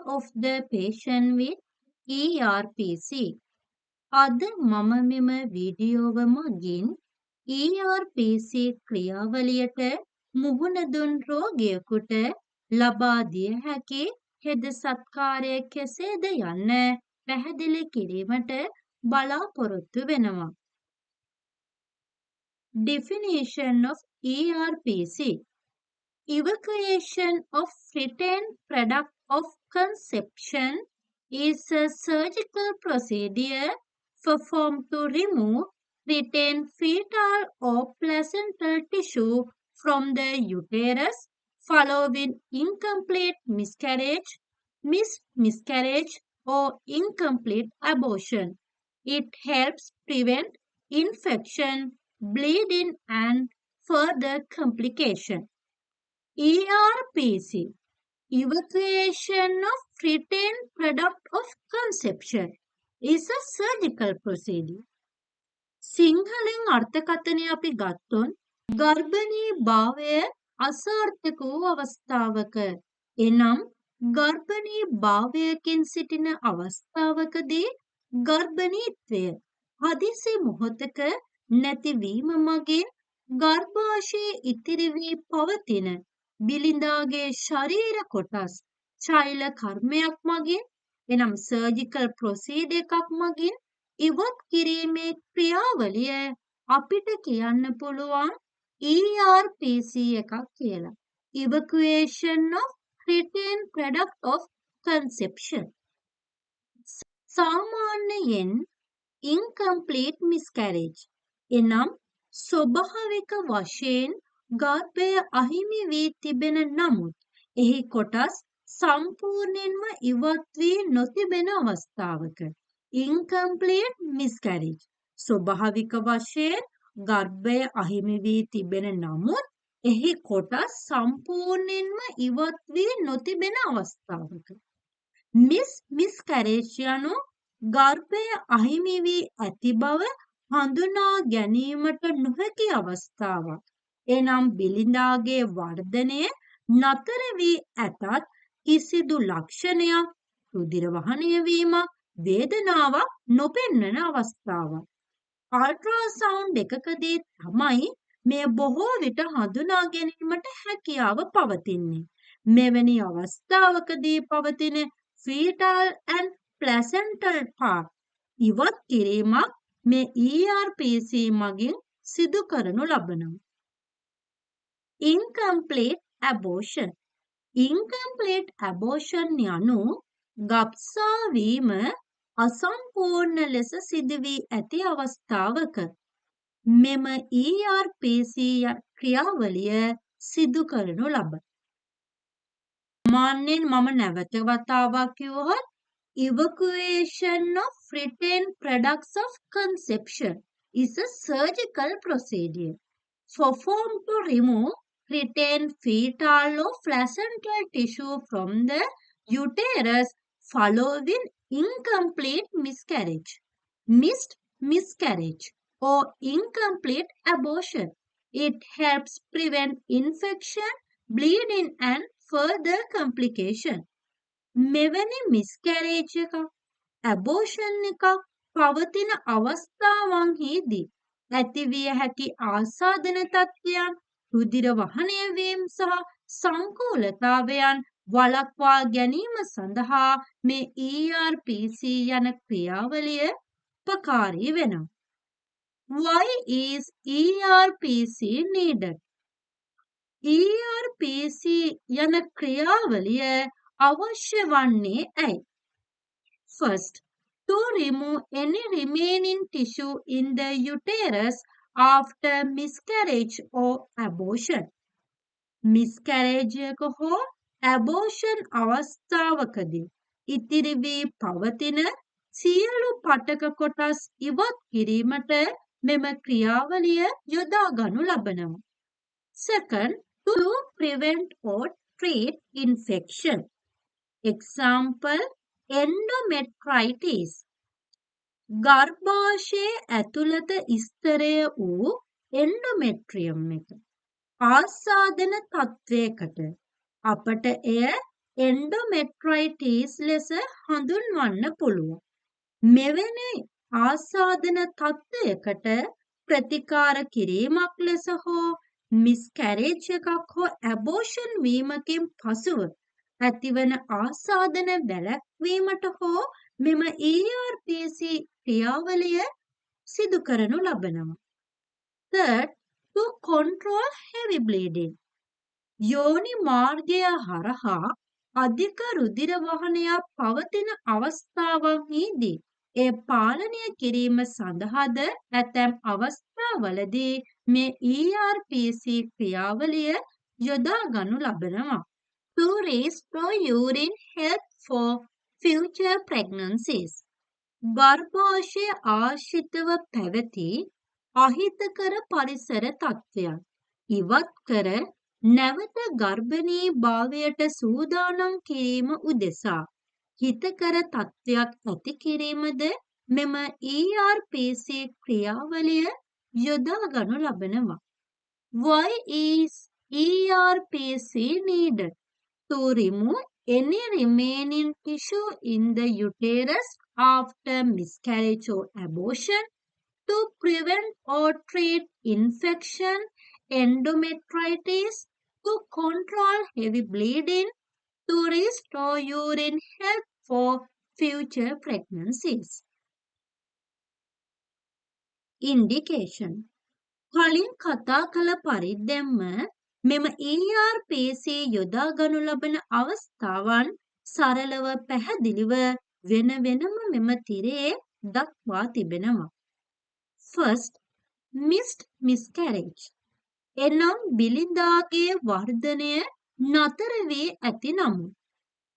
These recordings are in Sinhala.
of the patient with ERPC. අද මම මෙම වීඩියෝව මගින් ERPC ක්‍රියාවලියට මුහුණ දුන් රෝගියෙකුට ලබා දිය හැකි හෙද සත්කාරය කෙසේද යන්න පැහැදිලි කිරීමට බලාපොරොත්තු වෙනවා. Definition of ERPC. Evacuation of retained product of conception is a surgical procedure performed to remove retained fetal or placental tissue from the uterus following incomplete miscarriage, miscarriage or incomplete abortion. It helps prevent infection, bleeding and further complication. ERPC, evacuation of retained product of conception, is a surgical procedure. සිංහලෙන් අර්ථකථනය අපි ගත්තොත් ගර්භණී භාවය අසාර්ථක වූ අවස්ථාවක එනම් ගර්භණී භාවයකින් සිටින අවස්ථාවකදී ගර්භණීත්වය හදිසි මොහොතක නැතිවීම මගින් ගර්භාෂයේ ඉතිරි වී පවතින බිලිඳාගේ ශරීර කොටස් ශෛල කර්මයක් මගින් එනම් සර්ජිකල් ප්‍රොසීඩර් එකක් මගින් ඉවත් කිරීමේ ක්‍රියාවලිය අපිට කියන්න පුළුවන් ERPC එකක් කියලා. Evacuation of retained product of conception. සාමාන්‍යයෙන් incomplete miscarriage එනම් ස්වභාවික වශයෙන් ගර්භය අහිමි වී තිබෙන නමුත් එහි කොටස් සම්පූර්ණයෙන්ම ඉවත් වී නොතිබෙන අවස්ථාවක incomplete miscarriage ස්වභාවික වශයෙන් ගර්භය අහිමි වී තිබෙන නමුත් එහි කොටස් සම්පූර්ණයෙන්ම ඉවත් වී නොතිබෙන අවස්ථාවක miscarriage යනු ගර්භය අහිමි වී ඇති බව හඳුනා ගැනීමට නොහැකි අවස්ථාවක්. එනම් බිලිඳාගේ වර්ධනය නතර වී ඇතත් කිසිදු ලක්ෂණයක් රුධිර වහනය වීමක් වේදනාවක් නොපෙන්වන අවස්ථාවක්. අල්ට්‍රාසවුන්ඩ් එකකදී තමයි මේ බොහෝ විට හඳුනා ගැනීමට හැකියාව පවතින්නේ. මෙවැනි අවස්ථාවකදී පවතින fetal and placental part ඉවත් කිරීමක් මේ ERPC මගින් සිදු කරනු ලබනවා. Incomplete abortion. Incomplete abortion යනු ගබ්සා වීම අසම්පූර්ණ ලෙස සිදු වී ඇති අවස්ථාවක මෙම ERPC ක්‍රියාවලිය සිදු කරනු ලබයි. මාන්නෙන් මම නැවත වතාවක් කිව්වොත් evacuation of retained products of conception is a surgical procedure performed to remove retained fetal or placental tissue from the uterus following incomplete miscarriage, missed miscarriage or incomplete abortion. It helps prevent infection, bleeding and further complication. මෙවැනි miscarriage එකක් abortion එකක් පවතින අවස්ථාවන්හිදී ඇතිවිය හැකි ආසාදන තත්ත්වයන් රුධිර වහනය වීම සහ සංකූලතාවයන් වළක්වා ගැනීම සඳහා මේ ERPC යන ක්‍රියාවලිය උපකාරී වෙනවා. Why is ERPC needed? ERPC යන ක්‍රියාවලිය අවශ්‍ය වන්නේ ඇයි? First, to remove any remaining tissue in the uterus after miscarriage or abortion. Miscarriage එක හෝ abortion අවස්ථාවකදී ඉතිරි වී පවතින සියලු පටක කොටස් ඉවත් කිරීමට මෙම ක්‍රියාවලිය යොදා ගනු ලබනවා. Second, to prevent or treat infection. Example, endometritis. ගර්භාෂයේ ඇතුළත ස්තරය වූ එන්ඩෝමෙට්‍රියම් එක ආසාදන තත්ත්වයකට අපට එය එන්ඩෝමෙට්‍රයිටිස් ලෙස හඳුන්වන්න පුළුවන්. මෙවැනි ආසාදන තත්ත්වයකට ප්‍රතිකාර කිරීමක් ලෙස හෝ මිස්කැරේජ් එකක් හෝ ඇබෝෂන් වීමකින් පසුව ඇතිවන ආසාදන වැළැක්වීමට හෝ මෙම ERPC ක්‍රියාවලිය සිදු කරනු ලබනවා. Third, to control heavy bleeding. යෝනි මාර්ගය හරහා අධික රුධිර වහනයක් පවතින අවස්ථාවන්හිදී එය පාලනය කිරීම සඳහාද ඇතැම් අවස්ථාවලදී මේ ERPC ක්‍රියාවලිය යොදා ගනු ලබනවා. To restore urine health for future pregnancies. ගර්භාෂය ආශ්‍රිතව පැවති අහිතකර පරිසර තත්ත්වයන් ඉවත් කර නැවත ගර්භණී භාවයට සූදානම් කිරීම උදෙසා හිතකර තත්ත්වයක් ඇති කිරීමද මෙම ERPC ක්‍රියාවලිය යොදා ගනු ලබනවා. Why is ERPC needed? To remove any remaining tissue in the uterus after miscarriage or abortion, to prevent or treat infection, endometritis, to control heavy bleeding, to restore urine health for future pregnancies. Indication. කලින් කතා කළ පරිද්දෙන්ම මෙම ERPC යොදා ගනු ලබන අවස්ථාවන් සරලව පැහැදිලිව වෙන වෙනම මෙම තිරයේ දක්වා තිබෙනවා. First, missed miscarriage. එනම් බිලිඳාගේ වර්ධනය නතර වී ඇති නමුත්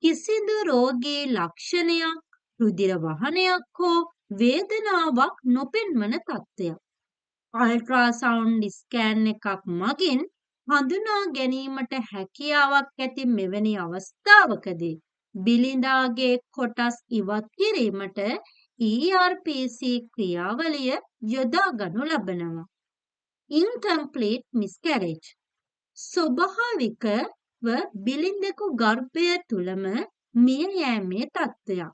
කිසිදු රෝගී ලක්ෂණයක්, රුධිර වහනයක් හෝ වේදනාවක් නොපෙන්වන තත්ත්වයක්. අල්ට්‍රාසවුන්ඩ් ස්කෑන් එකක් මගින් හඳුනා ගැනීමට හැකියාවක් ඇති මෙවැනි අවස්ථාවකදී බිලිඳාගේ කොටස් ඉවත් කිරීමට ERPC ක්‍රියාවලිය යොදා ගනු ලබනවා. Incomplete miscarriage. ස්වභාවිකව බිලිඳෙකු ගර්භය තුලම මිය යෑමේ තත්ත්වයක්.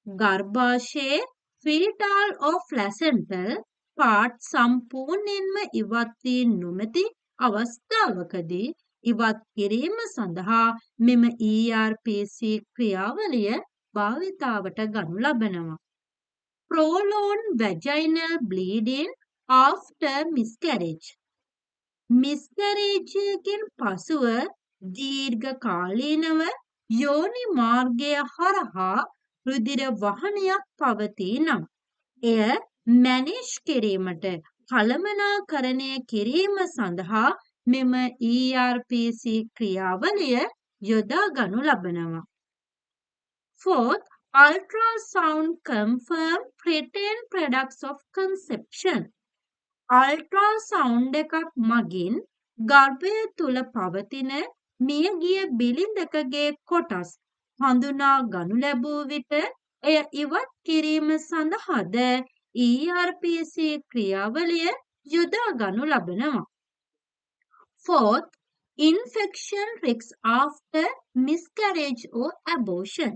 ගර්භාෂයේ fetal or placental part සම්පූර්ණයෙන්ම ඉවත් වී නොමැති අවස්ථාවකදී ඉවත් කිරීම සඳහා මෙම ERPC ක්‍රියාවලිය භාවිතාවට ගනු ලබනවා. Prolonged vaginal bleeding after miscarriage. මිස්කැරේජ්කින් පසුව දීර්ඝ කාලීනව යෝනි මාර්ගය හරහා රුධිර වහනයක් පවතී නම් එය මැනේජ් කිරීමට කළමනාකරණය කිරීම සඳහා මෙම ERPC ක්‍රියාවලිය යොදා ගනු ලබනවා. Fourth, ultrasound confirm preterm products of conception. Ultrasound එකක් මගින් ගර්භය තුල පවතින මියගිය බිලිඳකගේ කොටස් හඳුනා ගනු ලැබූ විට එය ඉවත් කිරීම සඳහාද ERPC ක්‍රියාවලිය යොදා ගනු ලබනවා. Fourth, infection risks after miscarriage or abortion.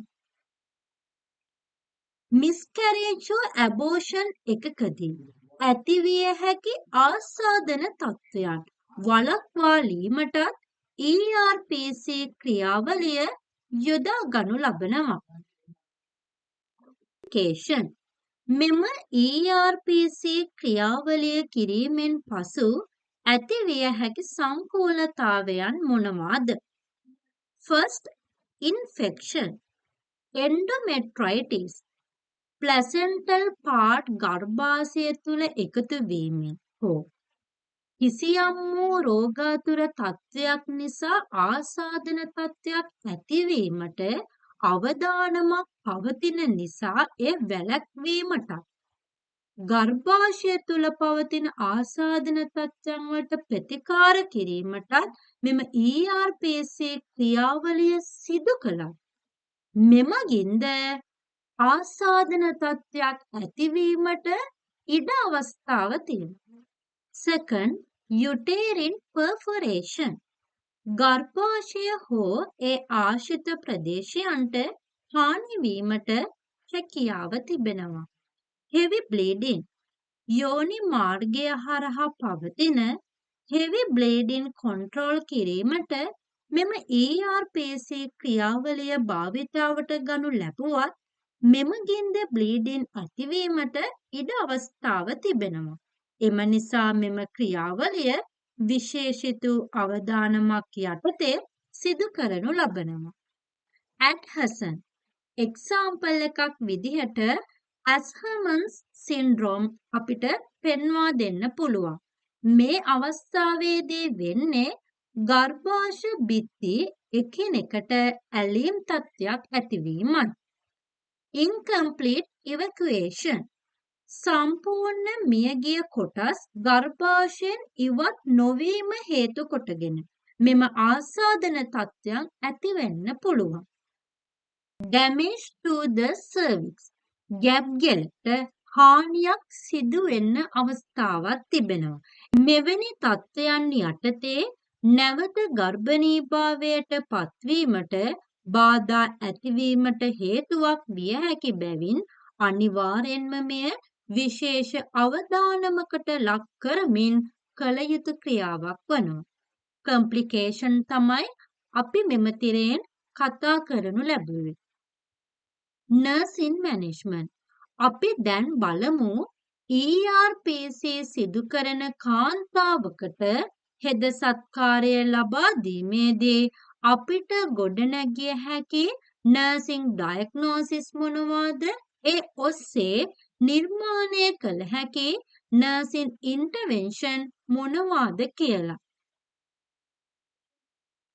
miscarriage or abortion එකකදී ඇතිවිය හැකි ආසාදන තත්ත්වයන් වළක්වාලීමටත් ERPC ක්‍රියාවලිය යොදා ගනු ලබනවා. මෙම ERPC ක්‍රියාවලිය කිරීමෙන් පසු ඇතිවිය හැකි සංකූලතාවයන් මොනවාද? First, infection, endometritis, placental part ගර්භාෂය තුළ එකතු වීමෙන් හෝ කිසියම් වූ රෝගාතුර තත්ත්වයක් නිසා ආසාදන තත්ත්වයක් ඇතිවීමට අවදානමක් පවතින නිසා එය වැළැක්වීමට ගර්භාෂය තුළ පවතින ආසාදන තත්ත්වයන් වලට ප්‍රතිකාර කිරීමට මෙම ERPC ක්‍රියාවලිය සිදු කළා. මෙමගින්ද ආසාදන තත්ත්වයක් ඇතිවීමට ඉඩ අවස්ථාව තියෙනවා. Second, uterine perforation. ගර්භාෂය හෝ ඒ ආශ්‍රිත ප්‍රදේශයන්ට හානි වීමට හැකියාව තිබෙනවා. heavy bleeding යෝනි මාර්ගය හරහා පවතින heavy bleeding control කිරීමට මෙම ERPC ක්‍රියාවලිය භාවිතාවට ගනු ලැබුවත් මෙමගින්ද bleeding ඇතිවීමට ඉඩ අවස්ථාව තිබෙනවා. එම නිසා මෙම ක්‍රියාවලිය විශේෂිත අවදානමක් යටතේ සිදු කරනු ලබනවා. Adhesion එක්සාම්පල් එකක් විදිහට Asherman's syndrome අපිට පෙන්වා දෙන්න පුළුවන්. මේ අවස්ථාවේදී වෙන්නේ ගර්භාෂ බිත්ති එකිනෙකට ඇලීම් තත්ත්වයක් ඇතිවීමයි. Incomplete evacuation සම්පූර්ණ මියගිය කොටස් ගර්භාෂයෙන් ඉවත් නොවීම හේතු කොටගෙන මෙම ආසාදන තත්ත්වයන් ඇතිවෙන්න පුළුවන්. Damage to the cervix ගැබ්ගෙලට හානියක් සිදු වෙන්න අවස්ථාවක් තිබෙනවා. මෙවැනි තත්ත්වයන් යටතේ නැවත ගර්භණීභාවයට පත්වීමට බාධා ඇතිවීමට හේතුවක් විය හැකි බැවින් අනිවාර්යෙන්ම මෙය විශේෂ අවදානමකට ලක් කරමින් කළ යුතු ක්‍රියාවක් වනවා. කොම්ප්ලිකේෂන් තමයි අපි මෙම තිරයෙන් කතා කරනු ලැබුවේ. නර්සින් මැනේජ්මන්ට් අපි දැන් බලමු ERPC සිදු කරන කාන්තාවකට හෙද සත්කාරය ලබා දීමේදී අපිට ගොඩනැගිය හැකි නර්සින් ඩයග්නෝසිස් මොනවාද? ඒ ඔස්සේ නිර්මාණය කළ හැකි නර්සින් ඉන්ටර්වෙන්ෂන් මොනවාද කියලා.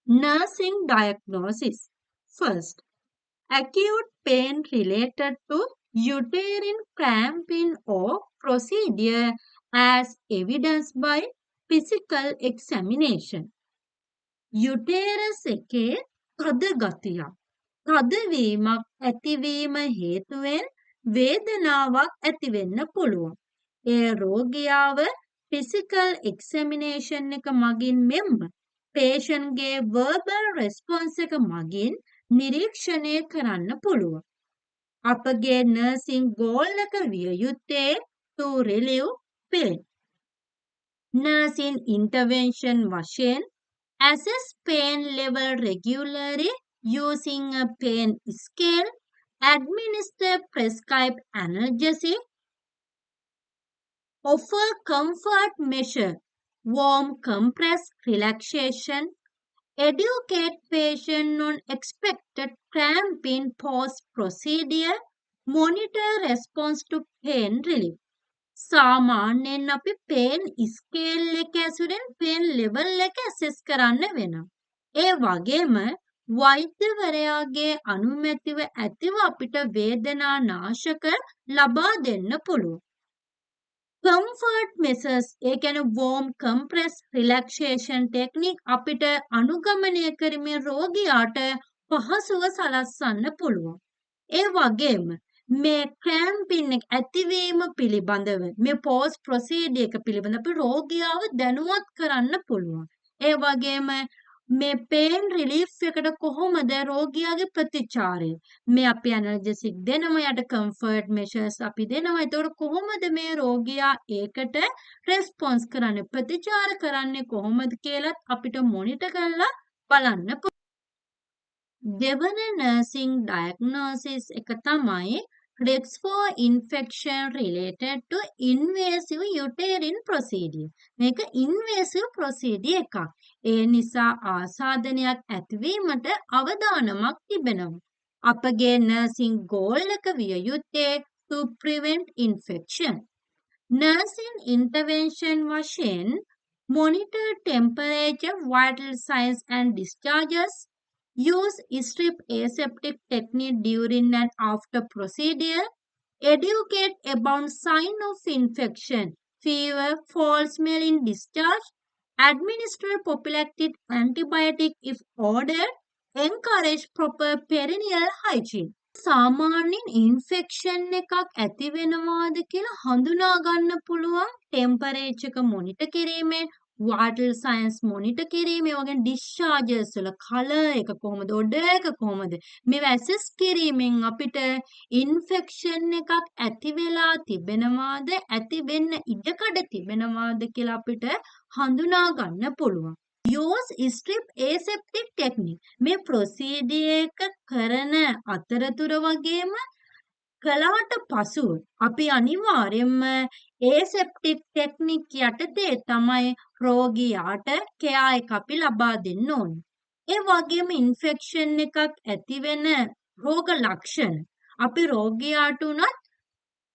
Nursing diagnosis. First, acute pain related to uterine cramping or procedure as evidenced by physical examination. Uterus එකේ තද ගතියක්, තදවීමක් ඇතිවීම හේතුවෙන් වේදනාවක් ඇතිවෙන්න පුළුවන්. ඒ රෝගියාව physical examination එක මගින් මෙන්ම පේෂන්ගේ verbal response එක මගින් නිරීක්ෂණය කරන්න පුළුවන්. අපගේ nursing goal එක විය යුත්තේ to relieve pain. Nursing intervention වශයෙන් assess pain level regularly using a pain scale, administer prescribed analgesic, offer comfort measure, warm compress relaxation, educate patient on expected cramping post-procedure, monitor response to pain relief. සාමාන්‍යයෙන් අපි pain scale එක ඇසුරෙන් pain level එක assess කරන්න වෙනවා. ඒ වගේම වෛද්‍යවරයාගේ අනුමැතිව ඇතිව අපිට වේදනා නාශක ලබා දෙන්න පුළුවන්. comfort measures ඒ කියන්නේ warm compress relaxation technique අපිට අනුගමනය කරමින් රෝගියාට පහසුව සලස්සන්න පුළුවන්. ඒ වගේම මේ cramping එක ඇතිවීම පිළිබඳව මේ post procedure එක පිළිබඳව අපි රෝගියාව දැනුවත් කරන්න පුළුවන්. ඒ වගේම මේ pain relief එකට කොහොමද රෝගියාගේ ප්‍රතිචාරය? මේ අපි analgesic දෙනවා, යට comfort measures අපි දෙනවා. ඒතකොට කොහොමද මේ රෝගියා ඒකට response කරන්නේ, ප්‍රතිචාර කරන්නේ කොහොමද කියලාත් අපිට monitor කරලා බලන්න පුළුවන්. දෙවන nursing diagnosis එක තමයි risks for infection related to invasive uterine procedure. මේක invasive procedure එකක්. ඒ නිසා ආසාදනයක් ඇතිවීමට අවදානමක් තිබෙනවා. අපගේ nursing goal එක විය යුත්තේ to prevent infection. Nursing intervention වශයෙන් monitor temperature, vital signs and discharges, use strip aseptic technique during and after procedure, educate about sign of infection, fever, foul smell in discharge, administer prophylactic antibiotic if ordered, encourage proper perineal hygiene. සාමාන්‍යයෙන් ඉන්ෆෙක්ෂන් එකක් ඇති වෙනවාද කියලා හඳුනා ගන්න පුළුවන් ටෙම්පරේචර් එක මොනිටර් කිරීමෙන්, vital signs monitor කිරීම, ඒ වගේම discharges වල color එක කොහොමද, odor එක කොහොමද, මේවා assess කිරීමෙන් අපිට infection එකක් ඇති වෙලා තිබෙනවාද, ඇති වෙන්න ඉඩකඩ තිබෙනවාද කියලා අපිට හඳුනා ගන්න පුළුවන්. use strip aseptic technique. මේ procedure එක කරන අතරතුර වගේම කළාට පසුව අපි අනිවාර්යයෙන්ම aseptic technique යටතේ තමයි රෝගියාට care එක අපි ලබා දෙන්න ඕනේ. ඒ වගේම ඉන්ෆෙක්ෂන් එකක් ඇති වෙන රෝග ලක්ෂණ අපි රෝගියාට උනත්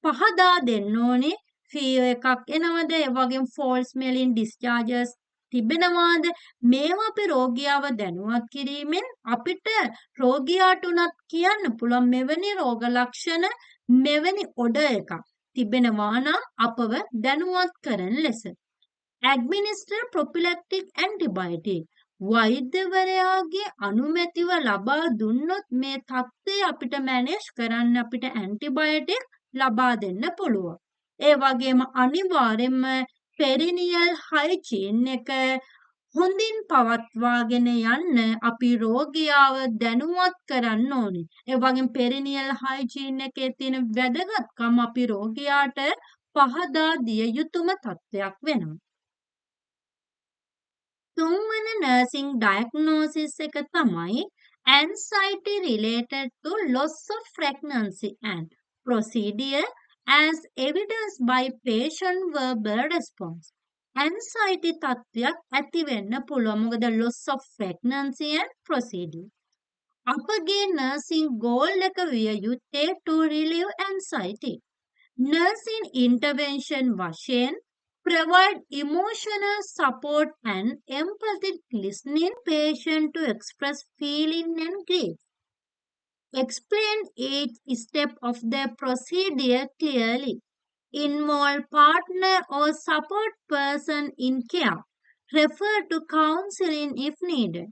පහදා දෙන්න ඕනේ. ෆීවර් එකක් එනවද, ඒ වගේම false smelling discharges තිබෙනවාද, මේවා අපි රෝගියාව දැනුවත් කිරීමෙන් අපිට රෝගියාට උනත් කියන්න පුළුවන් මෙවැනි රෝග ලක්ෂණ, මෙවැනි ඔඩර් එකක් තිබෙනවා නම් අපව දැනුවත් කරන ලෙස. administer prophylactic antibiotic. වෛද්‍යවරයාගේ අනුමැතිව ලබා දුන්නොත් මේ තත්ත්වය අපිට මැනේජ් කරන්න අපිට ඇන්ටිබයොටික් ලබා දෙන්න පුළුවන්. ඒ වගේම අනිවාර්යයෙන්ම පෙරිනියල් හයිජීන් එක හොඳින් පවත්වාගෙන යන්න අපි රෝගියාව දැනුවත් කරන්න ඕනේ. ඒ වගේම පෙරිනියල් හයිජීන් එකේ තියෙන වැදගත්කම අපි රෝගියාට පහදා දිය යුතුම තත්ත්වයක් වෙනවා. තුන්වන nursing diagnosis එක තමයි anxiety related to loss of pregnancy and procedure as evidenced by patient verbal response. anxiety තත්ත්වයක් ඇති වෙන්න පුළුවන්. මොකද loss of pregnancy and procedure. අපගේ nursing goal එක විය යුත්තේ to relieve anxiety. nursing intervention වශයෙන් provide emotional support and empathic listening patient to express feeling and grief. Explain each step of the procedure clearly. Involve partner or support person in care. Refer to counseling if needed.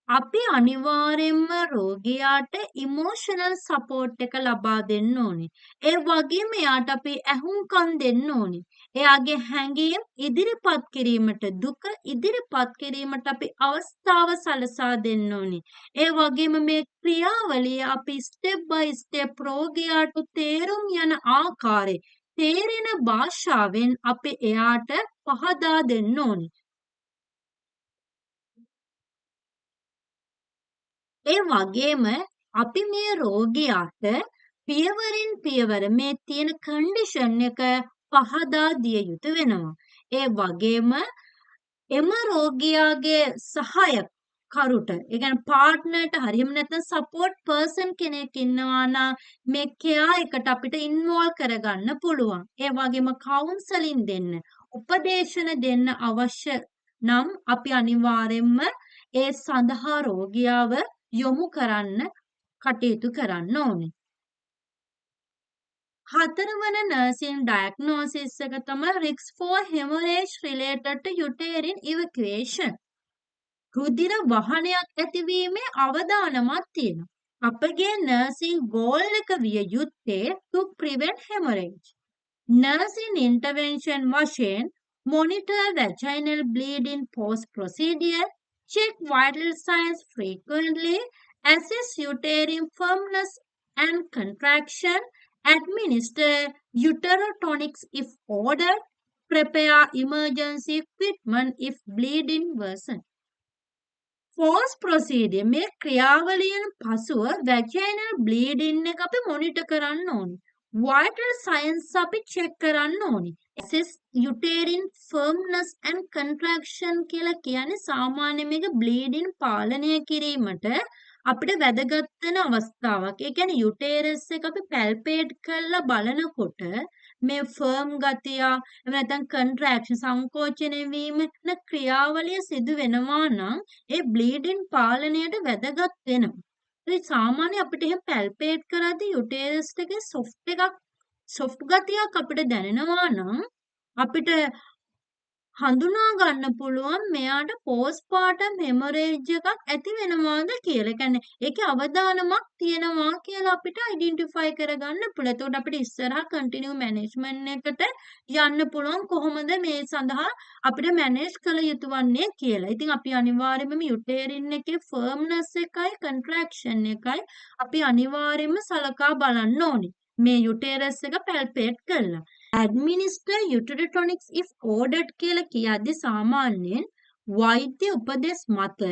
අපි අනිවාර්යයෙන්ම රෝගියාට ඉමෝෂනල් සපෝට් එක ලබා දෙන්න ඕනේ. ඒ වගේම එයාට අපි ඇහුම්කන් දෙන්න ඕනේ. එයාගේ හැඟීම් ඉදිරිපත් කිරීමට, දුක ඉදිරිපත් කිරීමට අපි අවස්ථාව සලසා දෙන්න ඕනේ. ඒ වගේම මේ ක්‍රියාවලිය අපි ස්ටෙප් බයි ස්ටෙප් රෝගියාට තේරුම් යන ආකාරය, තේරෙන භාෂාවෙන් අපි එයාට පහදා දෙන්න ඕනේ. ඒ වගේම අපි මේ රෝගියාට පියවරෙන් පියවර මේ තියෙන කන්ඩිෂන් එක පහදා දිය යුතු වෙනවා. ඒ වගේම එම රෝගියාගේ සහායකරුට, ඒ කියන්නේ පාර්ට්නර්ට හරියම නැත්නම් සපෝට් පර්සන් කෙනෙක් ඉන්නවා නම් මේ කෙයා එකට අපිට ඉන්වෝල්ව් කරගන්න පුළුවන්. ඒ වගේම කවුන්සලින් දෙන්න, උපදේශන දෙන්න අවශ්‍ය නම් අපි අනිවාර්යයෙන්ම ඒ සඳහා රෝගියාව යොමු කරන්න කටයුතු කරන්න ඕනේ. හතරවන nursing diagnosis එක තමයි risk for hemorrhage related to uterine evacuation. රුධිර වහනයක් ඇතිවීමේ අවදානමක් තියෙනවා. අපගේ nursing goal එක විය යුත්තේ to prevent hemorrhage. nursing intervention වශයෙන් monitor vaginal bleeding post procedure, check vital signs frequently, assess uterine firmness and contraction, administer uterotonics if ordered, prepare emergency equipment if bleeding worsens. Post procedure මේ ක්‍රියාවලියෙන් පසුව vaginal bleeding එක අපි monitor කරන්න ඕනේ. vital signs අපි check කරන්න ඕනේ. assess uterine firmness and contraction කියලා කියන්නේ සාමාන්‍ය මේක bleeding පාලනය කිරීමට අපිට වැදගත් වෙන අවස්ථාවක්. ඒ කියන්නේ uterus එක අපි palpate කරලා බලනකොට මේ firm ගතිය, එහෙම නැත්නම් contraction සංකෝචනය වීම න ක්‍රියාවලිය සිදු වෙනවා නම් ඒ bleeding පාලනයට වැදගත් වෙනවා. ඒ සාමාන්‍ය අපිට එහෙම palpate කරද්දී uterus එකේ soft ගතියක් අපිට දැනෙනවා නම් අපිට හඳුනා ගන්න පුළුවන් මෙයාට postpartum hemorrhage එකක් ඇති වෙනවාද කියලා. ඒ කියන්නේ ඒකේ අවදානමක් තියෙනවා කියලා අපිට identify කරගන්න පුළුවන්. එතකොට අපිට ඉස්සරහා continue management එකට යන්න පුළුවන් කොහොමද මේ සඳහා අපිට manage කළ යුතු වන්නේ කියලා. ඉතින් අපි අනිවාර්යයෙන්ම uterine එකේ firmness එකයි contraction එකයි අපි අනිවාර්යයෙන්ම සලකා බලන්න ඕනේ. මේ uterus එක palpate කරලා. administer uterotonics if ordered කියලා කියද්දි සාමාන්‍යයෙන් වෛද්‍ය උපදෙස් මත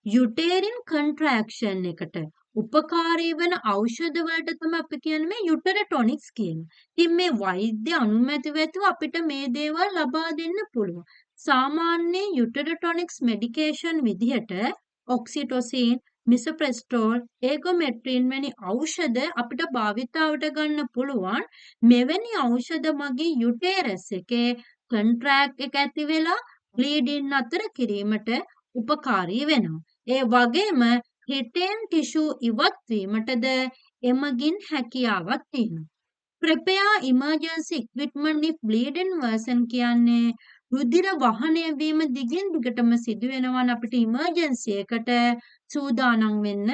uterine contraction එකට උපකාරී වෙන ඖෂධ වලට තමයි අපි කියන්නේ මේ uterotonics කියන්නේ. ඉතින් මේ වෛද්‍ය අනුමැතිව ඇතුව අපිට මේ දේවල් ලබා දෙන්න පුළුවන්. සාමාන්‍ය uterotonics medication විදිහට oxytocin, මිසොප්‍රෙස්ටෝල්, ඒගොමෙට්‍රින් වැනි ඖෂධ අපිට භාවිතාවට ගන්න පුළුවන්. මෙවැනි ඖෂධ මගින් යුටේරස් එකේ කොන්ට්‍රැක්ට් එක ඇති වෙලා බ්ලීඩින් අතර කිරීමට උපකාරී වෙනවා. ඒ වගේම රිටේන් ටිෂු ඉවත් වීමටද එමගින් හැකියාවක් තියෙනවා. prepare emergency equipment if bleeding worsen කියන්නේ රුධිර වහනය වීම දිගින් දිගටම සිදු වෙනවා අපිට ඉමර්ජන්සි එකට සූදානම් වෙන්න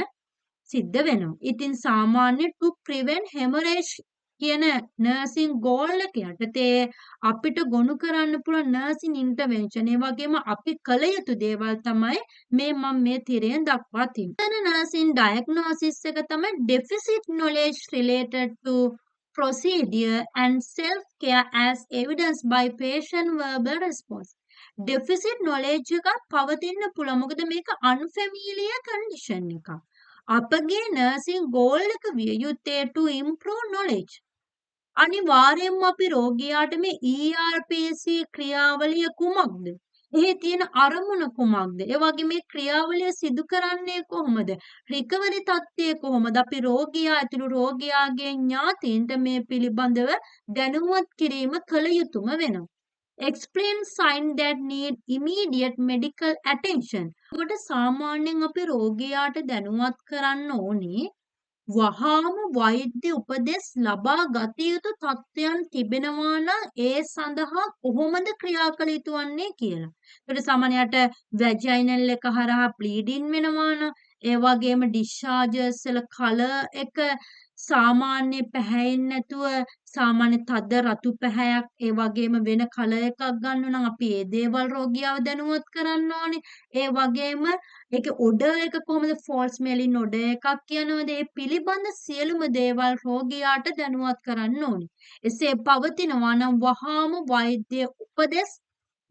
සිද්ධ වෙනවා. ඉතින් සාමාන්‍ය to prevent hemorrhage කියන නර්සින් ගෝල් එක යටතේ අපිට ගොනු කරන්න පුළුවන් නර්සින් ඉන්ටර්වෙන්ෂන් ඒ වගේම අපි කළ යුතු දේවල් තමයි මම මේ තිරයෙන් දක්වා තියෙන්නේ. නර්සින් ඩයග්නෝසිස් එක තමයි deficit knowledge related to procedure and self-care as evidenced by patient verbal response. deficit knowledge එකක් පවතින්න පුළුවන්. මොකද මේක unfamiliar condition එකක්. අපගේ නර්සින් ගෝල් එක විය යුත්තේ to improve knowledge. අනිවාර්යයෙන්ම අපි රෝගියාට මේ ERPC ක්‍රියාවලිය කුමක්ද? එහි තියෙන අරමුණ කුමක්ද? ඒ වගේ මේ ක්‍රියාවලිය සිදු කරන්නේ කොහොමද? රිකවරි තත්ත්වය කොහොමද? අපි රෝගියා ඇතුළු රෝගියාගේ ඥාතීන්ට මේ පිළිබඳව දැනුවත් කිරීම කළ යුතුම වෙනවා. Explain sign that need immediate medical attention. ඔකට සාමාන්‍යයෙන් අපි රෝගියාට දැනුවත් කරන්න ඕනේ වහාම වෛද්‍ය උපදෙස් ලබා ගත යුතු තත්ත්වයන් තිබෙනවා නම් ඒ සඳහා කොහොමද ක්‍රියා කළ යුතු වන්නේ කියලා. ඒකට සාමාන්‍යයට වැජයිනල් එක හරහා බ්ලීඩින් වෙනවා නම් ඒ වගේම ඩිස්චාර්ජස් වල කලර් එක සාමාන්‍ය පැහැයෙන්නේ නැතුව සාමාන්‍ය තද රතු පැහැයක් ඒ වගේම වෙන කලර් එකක් ගන්න නම් අපි ඒ දේවල් රෝගියාව දැනුවත් කරන්න ඕනේ. ඒ වගේම ඒකේ ඔඩර් එක කොහොමද ෆෝල්ස් ස්මෙලින් ඔඩර් එකක් කියනවාද ඒ පිළිබඳ සියලුම දේවල් රෝගියාට දැනුවත් කරන්න ඕනේ. එසේ පවතිනවා නම් වහාම වෛද්‍ය උපදෙස්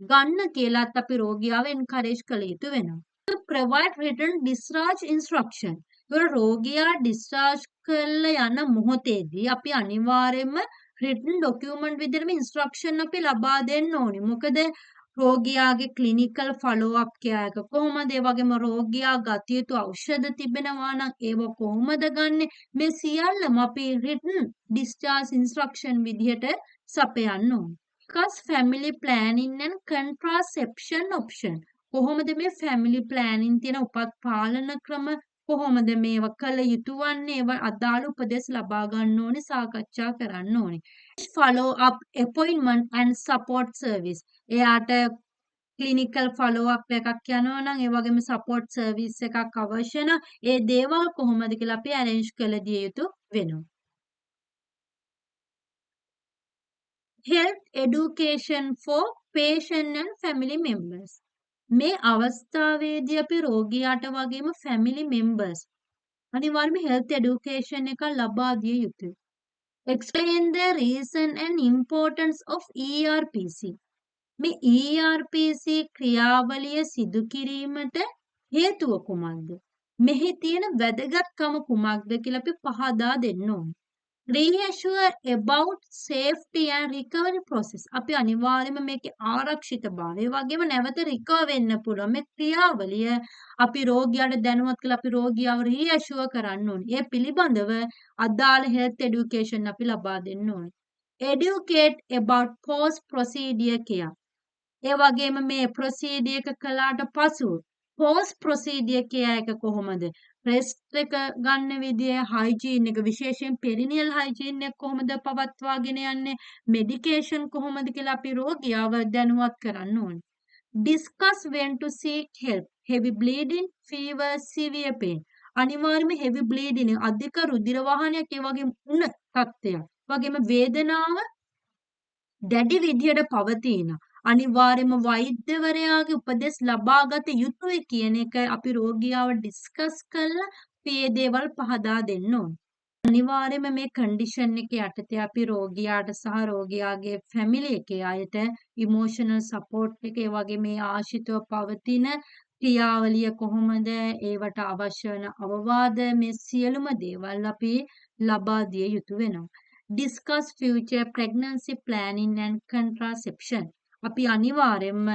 ගන්න කියලාත් අපි රෝගියාව එන්කරේජ් කළ යුතු වෙනවා. provide written discharge instruction. රෝගියා ඩිස්චාර්ජ් කරලා යන මොහොතේදී අපි අනිවාර්යයෙන්ම written document විදිහටම instruction අපි ලබා දෙන්න ඕනේ. මොකද රෝගියාගේ clinical follow up care එක කොහොමද? ඒ වගේම රෝගියා ගත යුතු ඖෂධ තිබෙනවා නම් ඒව කොහොමද ගන්නෙ? මේ සියල්ලම අපි written discharge instruction විදිහට සපයන්න ඕනේ. Discuss family planning and contraception option. කොහොමද මේ family planning තියෙන උපත් පාලන ක්‍රම කොහොමද මේවා කළ යුතු වන්නේ? ඒවා අදාළ උපදෙස් ලබා ගන්න ඕනේ, සාකච්ඡා කරන්න ඕනේ. follow up appointment and support service. එයාට clinical follow up එකක් යනවා නම් ඒ වගේම support service එකක් අවශ්‍ය නම් ඒ දේවල් කොහොමද කියලා අපි arrange කළ දිය යුතු වෙනවා. health education for patient and family members. මේ අවස්ථාවේදී අපි රෝගියාට වගේම family members අනිවාර්යයෙන්ම health education එක ලබා දිය යුතුයි. Explain the reason and importance of ERPC. මේ ERPC ක්‍රියාවලිය සිදු කිරීමට හේතුව කුමක්ද? මෙහි තියෙන වැදගත්කම කුමක්ද කියලා අපි පහදා දෙන්න ඕනේ. Reassure about safety and recovery process. අපි අනිවාර්යයෙන්ම මේකේ ආරක්ෂිතභාවය වගේම නැවත රිකවර් වෙන්න පුළුවන් මේ ක්‍රියාවලිය අපි රෝගියාට දැනුවත් කරලා අපි රෝගියාව රීඇෂුවර් කරන්න ඕනේ. ඒ පිළිබඳව අදාළ health education අපි ලබා දෙන්න ඕනේ. Educate about post procedure care. ඒ වගේම මේ procedure එක කළාට පසු පෝස් ප්‍රොසීඩියර් කියා එක කොහොමද? රෙස්ට් එක ගන්න විදිය, හයිජීන් එක විශේෂයෙන් පෙරිනියල් හයිජීන් එක කොහොමද පවත්වාගෙන යන්නේ? මෙඩිකේෂන් කොහොමද කියලා අපි රෝගියාව දැනුවත් කරන්න ඕනේ. Discuss when to seek help. Heavy bleeding, fever, severe pain. අනිවාර්යයෙන්ම heavy bleeding අධික රුධිර වහනයක් ඒ වගේම උණ තත්ත්වයක්. වගේම වේදනාව දැඩි විදියට පවතින. අනිවාර්යයෙන්ම වෛද්‍යවරයාගේ උපදෙස් ලබාගත යුතුයි කියන එක අපි රෝගියාව ඩිස්කස් කරලා මේ දේවල් පහදා දෙන්න ඕනේ. අනිවාර්යයෙන්ම මේ කන්ඩිෂන් එක යටතේ අපි රෝගියාට සහ රෝගියාගේ ෆැමිලි එකේ අයට ඉමෝෂනල් සපෝට් එක ඒ වගේ මේ ආශිතව පවතින ක්‍රියාවලිය කොහොමද ඒවට අවශ්‍ය වෙන අවවාද මේ සියලුම දේවල් අපි ලබා දිය යුතු වෙනවා. Discuss future pregnancy planning and contraception. අපි අනිවාර්යයෙන්ම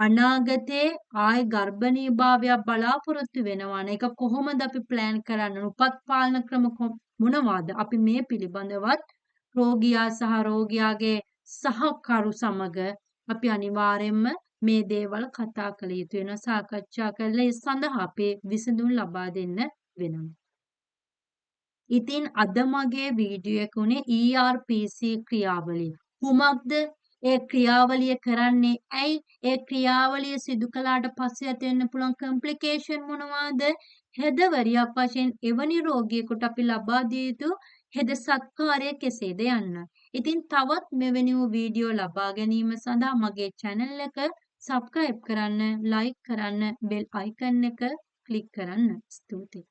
අනාගතේ ආය ගර්භණීභාවයක් බලාපොරොත්තු වෙනවා නේ. ඒක කොහොමද අපි ප්ලෑන් කරන්න? උපත් පාලන ක්‍රම මොනවාද? අපි මේ පිළිබඳවත් රෝගියා සහ රෝගියාගේ සහකරු සමග අපි අනිවාර්යයෙන්ම මේ දේවල් කතා කළ යුතු වෙනවා. සාකච්ඡා කරලා ඒ සඳහා අපේ විසඳුම් ලබා දෙන්න වෙනවා. ඉතින් අද මගේ වීඩියෝ එක උනේ ERPC ක්‍රියාවලිය. කුමක්ද ඒ ක්‍රියාවලිය කරන්නේ? ඇයි ඒ ක්‍රියාවලිය සිදු කළාට පස්සේ ඇති වෙන්න පුළුවන් කම්ප්ලිකේෂන් මොනවාද? හෙදවරියක් වශයෙන් එවැනි රෝගියෙකුට අපි ලබා දිය යුතු හෙද සත්කාරය කෙසේද යන්න. ඉතින් තවත් මෙවැනි වූ වීඩියෝ ලබා ගැනීම සඳහා මගේ channel එක subscribe කරන්න, like කරන්න, bell icon එක click කරන්න. ස්තුතියි.